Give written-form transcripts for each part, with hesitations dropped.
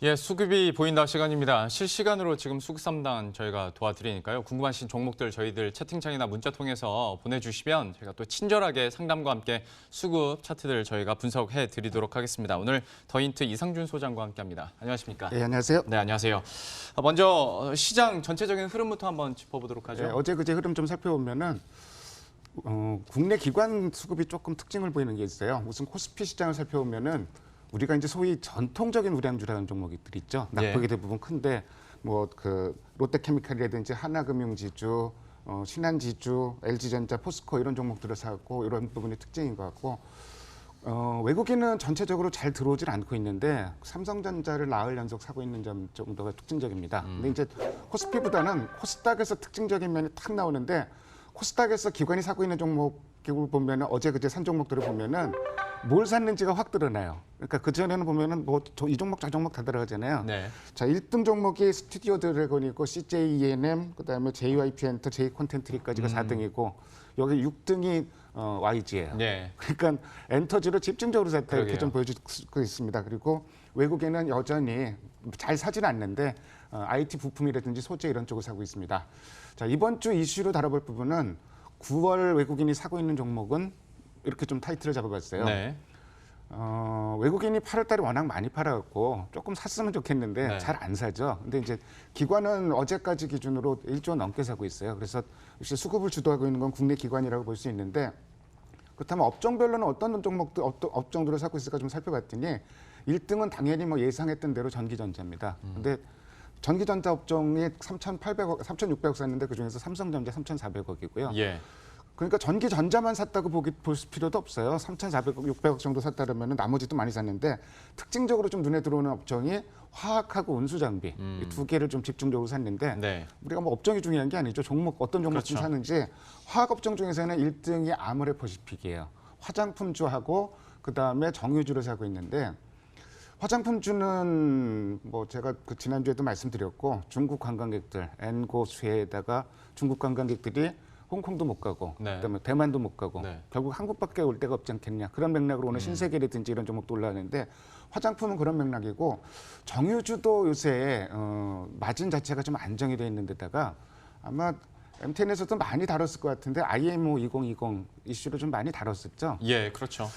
예, 수급이 보인다 시간입니다. 실시간으로 지금 수급 상담 저희가 도와드리니까요. 궁금하신 종목들 저희들 채팅창이나 문자 통해서 보내주시면 저희가 또 친절하게 상담과 함께 수급 차트들 저희가 분석해 드리도록 하겠습니다. 오늘 더인트 이상준 소장과 함께합니다. 안녕하십니까? 네, 안녕하세요. 네, 안녕하세요. 먼저 시장 전체적인 흐름부터 한번 짚어보도록 하죠. 네, 어제 그제 흐름 좀 살펴보면은 국내 기관 수급이 조금 특징을 보이는 게 있어요. 우선 코스피 시장을 살펴보면은 우리가 이제 소위 전통적인 우량주라는 종목들 있죠. 낙폭이 대부분 큰데 뭐 그 롯데케미칼이라든지 하나금융지주, 신한지주, LG전자, 포스코 이런 종목들을 사고 이런 부분이 특징인 것 같고 외국인은 전체적으로 잘 들어오질 않고 있는데 삼성전자를 나흘 연속 사고 있는 점 정도가 특징적입니다. 근데 이제 코스피보다는 코스닥에서 특징적인 면이 탁 나오는데 코스닥에서 기관이 사고 있는 종목을 보면은 어제 그제 산 종목들을 보면은 뭘 샀는지가 확 드러나요. 그러니까 그 전에는 보면은 뭐 이 종목 저 종목 다 들어가잖아요. 네. 자, 1등 종목이 스튜디오 드래곤이고 CJ ENM, 그다음에 JYP 엔터, J 콘텐트리까지가 4등이고 여기 6등이 YG예요. 네. 그러니까 엔터지로 집중적으로 샀다 이렇게 그러게요. 좀 보여주고 있습니다. 그리고 외국에는 여전히 잘 사진 않는데 IT 부품이라든지 소재 이런 쪽을 사고 있습니다. 자, 이번 주 이슈로 다뤄볼 부분은 9월 외국인이 사고 있는 종목은 이렇게 좀 타이틀을 잡아봤어요. 네. 외국인이 8월 달에 워낙 많이 팔아갖고 조금 샀으면 좋겠는데 네. 잘 안 사죠. 근데 이제 기관은 어제까지 기준으로 1조 넘게 사고 있어요. 그래서 역시 수급을 주도하고 있는 건 국내 기관이라고 볼 수 있는데 그렇다면 업종별로는 어떤 종목들, 어떤 업종들을 사고 있을까 좀 살펴봤더니 1등은 당연히 뭐 예상했던 대로 전기전자입니다. 근데 전기전자 업종이 3,800억, 3,600억 샀는데 그중에서 삼성전자 3,400억이고요. 예. 그러니까 전기전자만 샀다고 볼 필요도 없어요. 3,400억, 600억 정도 샀다면 나머지도 많이 샀는데 특징적으로 좀 눈에 들어오는 업종이 화학하고 운수장비 이 두 개를 좀 집중적으로 샀는데 네. 우리가 뭐 업종이 중요한 게 아니죠. 종목 어떤 종목 좀 그렇죠. 사는지 화학 업종 중에서는 1등이 아모레퍼시픽이에요. 화장품주하고 그다음에 정유주를 사고 있는데 화장품주는 뭐 제가 그 지난주에도 말씀드렸고 중국 관광객들 엔고수에다가 중국 관광객들이 홍콩도 못 가고 네. 그다음에 대만도 못 가고 네. 결국 한국밖에 올 데가 없지 않겠냐 그런 맥락으로 오늘 신세계라든지 이런 종목도 올라왔는데 화장품은 그런 맥락이고 정유주도 요새 마진 자체가 좀 안정이 돼 있는 데다가 아마 MTN에서도 많이 다뤘을 것 같은데 IMO 2020 이슈를 좀 많이 다뤘었죠. 예, 그렇죠.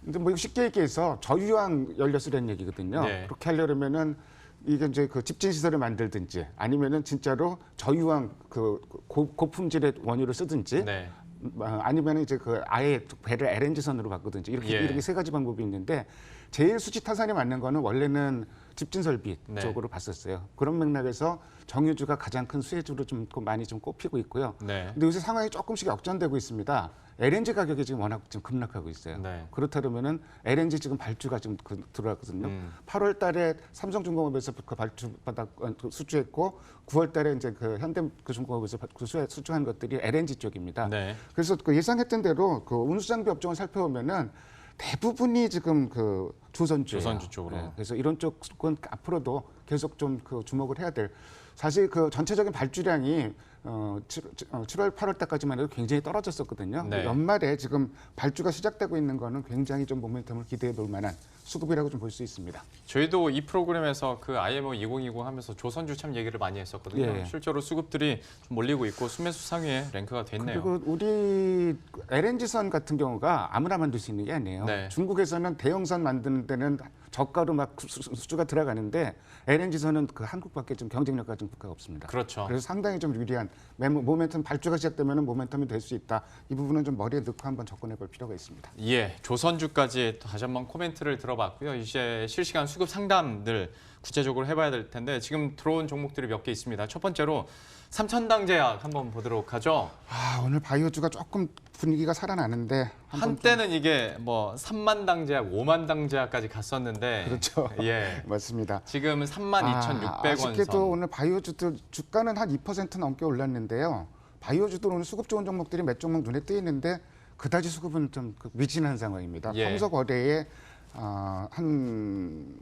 근데 뭐 이거 쉽게 얘기해서 저유황 연료수라는 얘기거든요. 네. 그렇게 하려면은 이게 이제 그 집진 시설을 만들든지 아니면은 진짜로 저유황 그 고품질의 원유를 쓰든지 네. 아니면 이제 그 아예 배를 LNG선으로 바꾸든지 이렇게 예. 이렇게 세 가지 방법이 있는데 제일 수지 타산이 맞는 거는 원래는 집진 설비 네. 쪽으로 봤었어요. 그런 맥락에서 정유주가 가장 큰 수혜주로 좀 많이 좀 꼽히고 있고요. 네. 근데 요새 상황이 조금씩 역전되고 있습니다. LNG 가격이 지금 워낙 지금 급락하고 있어요. 네. 그렇다면은 LNG 지금 발주가 지금 들어왔거든요. 8월 달에 삼성중공업에서 그 발주 수주했고 9월 달에 이제 그 현대중공업에서 수주한 것들이 LNG 쪽입니다. 네. 그래서 그 예상했던 대로 그 운수장비 업종을 살펴보면은 대부분이 지금 그 조선주예요. 조선주 쪽으로. 그래서 이런 쪽은 앞으로도 계속 좀 그 주목을 해야 될. 사실 그 전체적인 발주량이 7월, 8월 달까지만 해도 굉장히 떨어졌었거든요. 네. 연말에 지금 발주가 시작되고 있는 거는 굉장히 좀 모멘텀을 기대해 볼 만한 수급이라고 좀 볼 수 있습니다. 저희도 이 프로그램에서 그 IMO 2020 하면서 조선주 참 얘기를 많이 했었거든요. 예. 실제로 수급들이 좀 몰리고 있고 수매수 상위에 랭크가 됐네요. 그리고 우리 LNG선 같은 경우가 아무나 만들 수 있는 게 아니에요. 네. 중국에서는 대형선 만드는 데는 저가로 막 수주가 들어가는데 LNG선은 그 한국밖에 좀 경쟁력 가진 국가가 없습니다. 그렇죠. 그래서 상당히 좀 유리한 모멘텀 발주가 시작되면 모멘텀이 될 수 있다. 이 부분은 좀 머리에 넣고 한번 접근해 볼 필요가 있습니다. 예, 조선주까지 다시 한번 코멘트를 들어봤고요. 이제 실시간 수급 상담들 구체적으로 해봐야 될 텐데 지금 들어온 종목들이 몇 개 있습니다. 첫 번째로 삼천당제약 한번 보도록 하죠. 오늘 바이오주가 조금 분위기가 살아나는데 한때는 이게 뭐 3만당제약, 5만당제약까지 갔었는데 그렇죠. 예, 맞습니다. 지금은 32,600원 아쉽게도 선. 오늘 바이오주들 주가는 한 2% 넘게 올랐는데요. 바이오주들 오늘 수급 좋은 종목들이 몇 종목 눈에 띄는데 그다지 수급은 좀 미진한 상황입니다. 예. 평소 거래에 한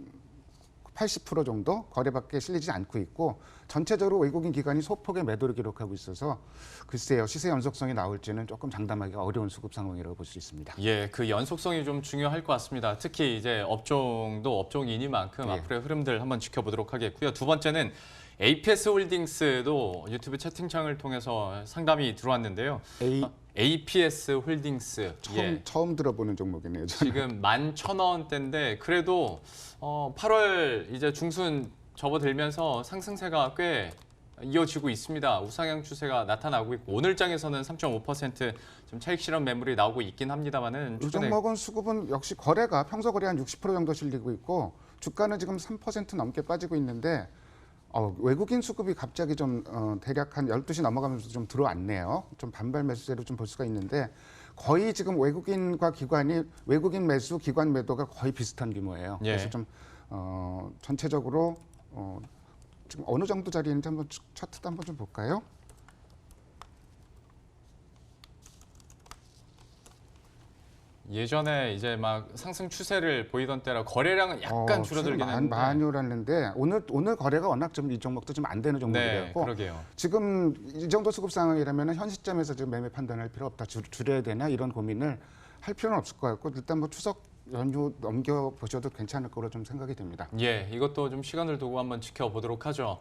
80% 정도 거래밖에 실리지 않고 있고 전체적으로 외국인 기관이 소폭의 매도를 기록하고 있어서 글쎄요 시세 연속성이 나올지는 조금 장담하기가 어려운 수급 상황이라고 볼 수 있습니다. 예, 그 연속성이 좀 중요할 것 같습니다. 특히 이제 업종도 업종이니만큼 예. 앞으로의 흐름들 한번 지켜보도록 하겠고요. 두 번째는 APS 홀딩스도 유튜브 채팅창을 통해서 상담이 들어왔는데요. APS 홀딩스 처음 들어보는 종목이네요. 저는. 지금 11,000원대인데 그래도 8월 이제 중순 접어들면서 상승세가 꽤 이어지고 있습니다. 우상향 추세가 나타나고 있고 오늘 장에서는 3.5% 차익 실현 매물이 나오고 있긴 합니다만은 이 종목은 수급은 역시 거래가 평소 거래 한 60% 정도 실리고 있고 주가는 지금 3% 넘게 빠지고 있는데 외국인 수급이 갑자기 좀 대략 한 12시 넘어가면서 좀 들어왔네요. 좀 반발 매수세로 좀 볼 수가 있는데 거의 지금 외국인과 기관이 외국인 매수, 기관 매도가 거의 비슷한 규모예요. 예. 그래서 좀 전체적으로 지금 어느 정도 자리인지 한번 차트도 한번 좀 볼까요? 예전에 이제 막 상승 추세를 보이던 때라 거래량은 약간 줄어들긴 했는데 많이 올랐는데 오늘 거래가 워낙 좀 이 종목도 좀 안 되는 네, 종목이었고 그러게요. 지금 이 정도 수급 상황이라면 현 시점에서 지금 매매 판단할 필요 없다 줄여야 되나 이런 고민을 할 필요는 없을 것 같고 일단 뭐 추석 연휴 넘겨 보셔도 괜찮을 거로 좀 생각이 됩니다. 예, 이것도 좀 시간을 두고 한번 지켜보도록 하죠.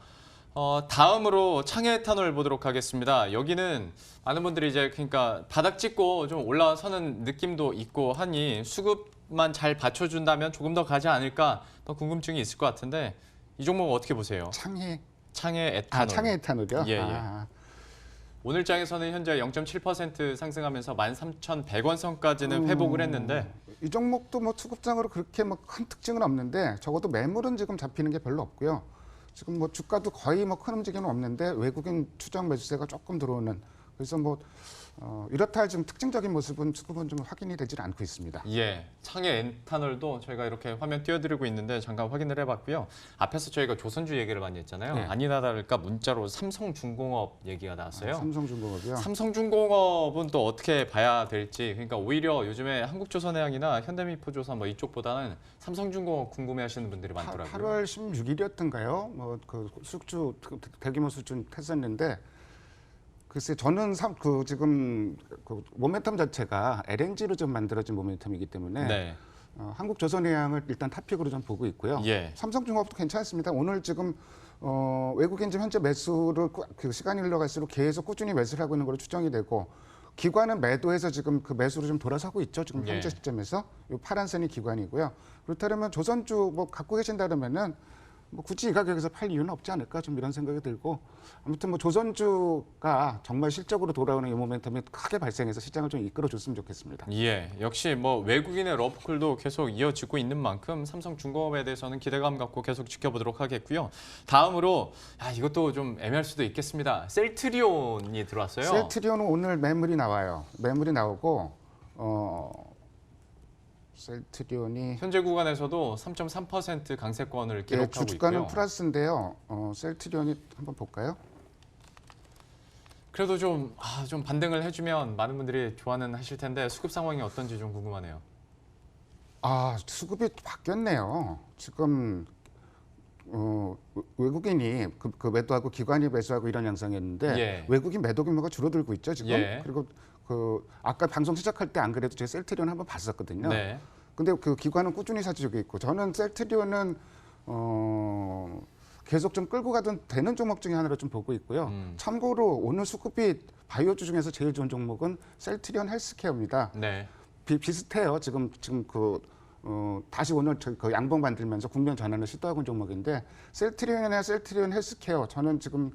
다음으로 창해 에탄올 보도록 하겠습니다. 여기는 많은 분들이 이제 그러니까 바닥 찍고 좀 올라서는 느낌도 있고 하니 수급만 잘 받쳐준다면 조금 더 가지 않을까 더 궁금증이 있을 것 같은데 이 종목 어떻게 보세요? 창해 에탄올. 창해 에탄올이요? 예, 예. 오늘 장에서는 현재 0.7% 상승하면서 13,100원 선까지는 회복을 했는데 이 종목도 뭐 수급장으로 그렇게 뭐 큰 특징은 없는데 적어도 매물은 지금 잡히는 게 별로 없고요. 지금 뭐 주가도 거의 뭐 큰 움직임은 없는데 외국인 추정 매수세가 조금 들어오는 그래서 뭐 이렇다 할 지금 특징적인 모습은 수급은 좀 확인이 되질 않고 있습니다. 예, 창해 에탄올도 저희가 이렇게 화면 띄워드리고 있는데 잠깐 확인을 해봤고요. 앞에서 저희가 조선주 얘기를 많이 했잖아요. 네. 아니나 다를까 문자로 삼성중공업 얘기가 나왔어요. 삼성중공업이요. 삼성중공업은 또 어떻게 봐야 될지 그러니까 오히려 요즘에 한국조선해양이나 현대미포조선 뭐 이쪽보다는 삼성중공업 궁금해하시는 분들이 많더라고요. 8월 16일이었던가요? 뭐 그 수주 대규모 수준 했었는데 글쎄 저는 지금 그 모멘텀 자체가 LNG로 좀 만들어진 모멘텀이기 때문에 네. 한국조선해양을 일단 탑픽으로 좀 보고 있고요. 예. 삼성중공업도 괜찮습니다. 오늘 지금 외국인 지금 현재 매수를 그 시간이 흘러갈수록 계속 꾸준히 매수를 하고 있는 걸로 추정이 되고 기관은 매도해서 지금 그 매수로 좀 돌아서고 있죠. 지금 현재 예. 시점에서 이 파란 선이 기관이고요. 그렇다면 조선주 뭐 갖고 계신다면은 뭐 굳이 이 가격에서 팔 이유는 없지 않을까 좀 이런 생각이 들고 아무튼 뭐 조선주가 정말 실적으로 돌아오는 이 모멘텀이 크게 발생해서 시장을 좀 이끌어줬으면 좋겠습니다. 예, 역시 뭐 외국인의 러프콜도 계속 이어지고 있는 만큼 삼성중공업에 대해서는 기대감 갖고 계속 지켜보도록 하겠고요. 다음으로 이것도 좀 애매할 수도 있겠습니다. 셀트리온이 들어왔어요. 셀트리온은 오늘 매물이 나와요. 매물이 나오고 셀트리온이 현재 구간에서도 3.3% 강세권을 기록하고 주가는 있고요. 플러스인데요. 셀트리온이 한번 볼까요? 그래도 좀 반등을 해주면 많은 분들이 좋아는 하실 텐데 수급 상황이 어떤지 좀 궁금하네요. 수급이 바뀌었네요. 지금 외국인이 그 매도하고 기관이 매수하고 이런 양상이었는데 예. 외국인 매도 규모가 줄어들고 있죠 지금. 예. 그리고 아까 방송 시작할 때 안 그래도 제가 셀트리온 한번 봤었거든요. 네. 근데 그 기관은 꾸준히 사주고 있고 저는 셀트리온은 계속 좀 끌고 가던 되는 종목 중에 하나로 좀 보고 있고요. 참고로 오늘 수급이 바이오주 중에서 제일 좋은 종목은 셀트리온 헬스케어입니다. 네. 비슷해요. 지금 다시 오늘 그 양봉 만들면서 국면 전환을 시도하고 있는 종목인데 셀트리온이나 셀트리온 헬스케어 저는 지금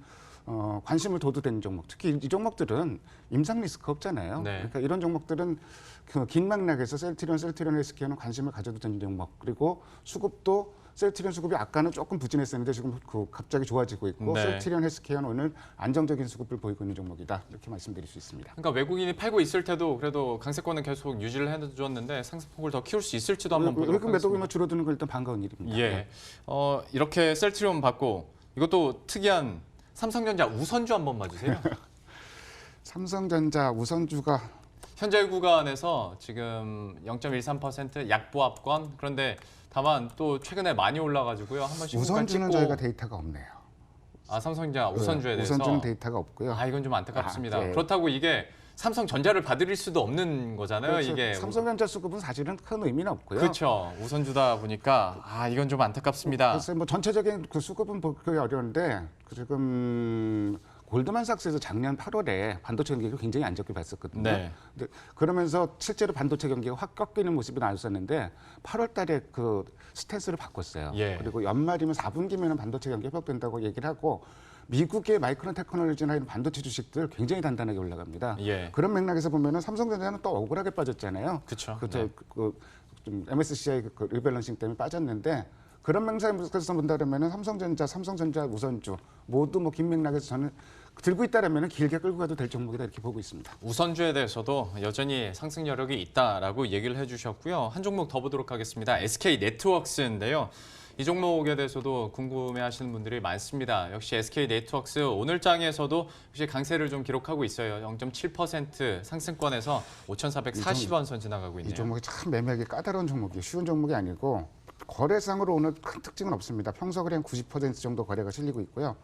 관심을 둬도 되는 종목. 특히 이 종목들은 임상 리스크 없잖아요. 네. 그러니까 이런 종목들은 그 긴 맥락에서 셀트리온 헬스케어는 관심을 가져도 되는 종목. 그리고 수급도 셀트리온 수급이 아까는 조금 부진했었는데 지금 갑자기 좋아지고 있고 네. 셀트리온 헬스케어는 오늘 안정적인 수급을 보이고 있는 종목이다. 이렇게 말씀드릴 수 있습니다. 그러니까 외국인이 팔고 있을 때도 그래도 강세권은 계속 유지를 해줬는데 상승폭을 더 키울 수 있을지도 한번 보도록 외국 매도 하겠습니다. 규모 줄어드는 건 일단 반가운 일입니다. 예. 이렇게 셀트리온 받고 이것도 특이한 삼성전자 우선주 한번 봐주세요. 삼성전자 우선주가 현재 구간에서 지금 0.13% 약보합권. 그런데 다만 또 최근에 많이 올라가지고요. 한 번씩 우선주는 저희가 데이터가 없네요. 삼성전자 우선주에 대해서 우선주는 데이터가 없고요. 이건 좀 안타깝습니다. 네. 그렇다고 이게 삼성전자를 봐드릴 수도 없는 거잖아요. 그렇죠. 이게 삼성전자 수급은 사실은 큰 의미는 없고요. 그렇죠. 우선주다 보니까 이건 좀 안타깝습니다. 그래서 뭐 전체적인 그 수급은 보기 어려운데 지금 골드만삭스에서 작년 8월에 반도체 경기가 굉장히 안 좋게 봤었거든요. 네. 근데 그러면서 실제로 반도체 경기가 확 꺾이는 모습이 나왔었는데 8월달에 그 스탠스를 바꿨어요. 예. 그리고 연말이면 4분기면 반도체 경기 회복된다고 얘기를 하고 미국의 마이크론 테크놀로지나 이런 반도체 주식들 굉장히 단단하게 올라갑니다. 예. 그런 맥락에서 보면은 삼성전자는 또 억울하게 빠졌잖아요. 그렇죠. 좀 MSCI 그 리밸런싱 때문에 빠졌는데 그런 맥락에서 본다면은 삼성전자 우선주 모두 뭐 긴 맥락에서 저는 들고 있다라면 길게 끌고 가도 될 종목이다 이렇게 보고 있습니다. 우선주에 대해서도 여전히 상승 여력이 있다라고 얘기를 해주셨고요. 한 종목 더 보도록 하겠습니다. SK 네트워크스인데요. 이 종목에 대해서도 궁금해하시는 분들이 많습니다. 역시 SK 네트워크스 오늘 장에서도 역시 강세를 좀 기록하고 있어요. 0.7% 상승권에서 5,440원 선 지나가고 있네요. 이 종목이 참 매매하기 까다로운 종목이에요. 쉬운 종목이 아니고 거래상으로 오늘 큰 특징은 없습니다. 평소 거래 한 90% 정도 거래가 실리고 있고요.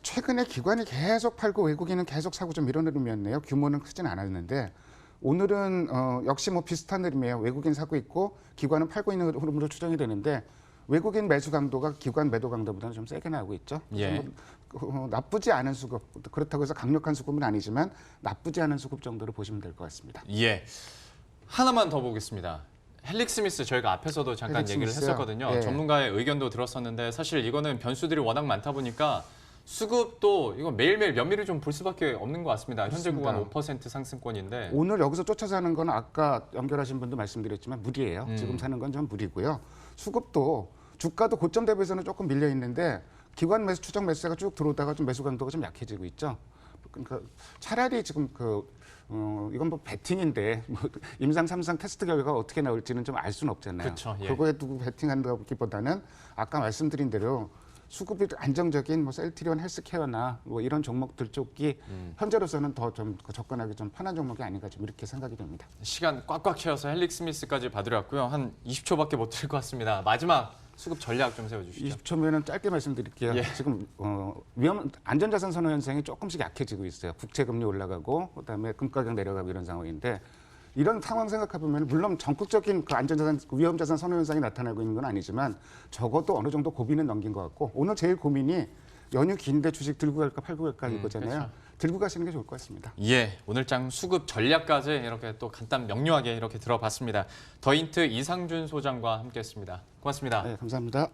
최근에 기관이 계속 팔고 외국인은 계속 사고 좀 이런 흐름이었네요. 규모는 크진 않았는데 오늘은 역시 뭐 비슷한 흐름이에요. 외국인 사고 있고 기관은 팔고 있는 흐름으로 추정이 되는데 외국인 매수 강도가 기관 매도 강도보다는 좀 세게 나오고 있죠. 예. 나쁘지 않은 수급, 그렇다고 해서 강력한 수급은 아니지만 나쁘지 않은 수급 정도로 보시면 될 것 같습니다. 예. 하나만 더 보겠습니다. 헬릭스미스 저희가 앞에서도 잠깐 얘기를 헬릭스미스요? 했었거든요. 예. 전문가의 의견도 들었었는데 사실 이거는 변수들이 워낙 많다 보니까 수급도 이거 매일매일 면밀히 좀 볼 수밖에 없는 것 같습니다. 현재 그렇습니다. 구간 5% 상승권인데 오늘 여기서 쫓아 사는 건 아까 연결하신 분도 말씀드렸지만 무리예요. 지금 사는 건 좀 무리고요. 수급도 주가도 고점 대비해서는 조금 밀려 있는데 기관 매수 추정 매수가 쭉 들어오다가 좀 매수 강도가 좀 약해지고 있죠. 그러니까 차라리 지금 이건 뭐 베팅인데 뭐 임상 3상 테스트 결과가 어떻게 나올지는 좀 알 수는 없잖아요. 그쵸, 예. 그거에 두고 베팅한다기보다는 아까 말씀드린 대로 수급이 안정적인 뭐 셀트리온 헬스케어나 뭐 이런 종목들 쪽이 현재로서는 더 좀 접근하기 좀 편한 종목이 아닌가 좀 이렇게 생각이 됩니다. 시간 꽉꽉 채워서 헬릭스미스까지 봐드렸고요. 한 20초밖에 못 드릴 것 같습니다. 마지막 수급 전략 좀 세워주시죠. 20초면은 짧게 말씀드릴게요. 예. 지금 안전자산 선호 현상이 조금씩 약해지고 있어요. 국채 금리 올라가고 그다음에 금 가격 내려가고 이런 상황인데 이런 상황 생각해 보면 물론 전국적인 그 안전자산 위험자산 선호 현상이 나타나고 있는 건 아니지만 적어도 어느 정도 고비는 넘긴 것 같고 오늘 제일 고민이 연휴 긴데 주식 들고 갈까 팔고 갈까 이거잖아요. 그렇죠. 들고 가시는 게 좋을 것 같습니다. 예, 오늘장 수급 전략까지 이렇게 또 간단 명료하게 이렇게 들어봤습니다. 더인트 이상준 소장과 함께했습니다. 고맙습니다. 네, 감사합니다.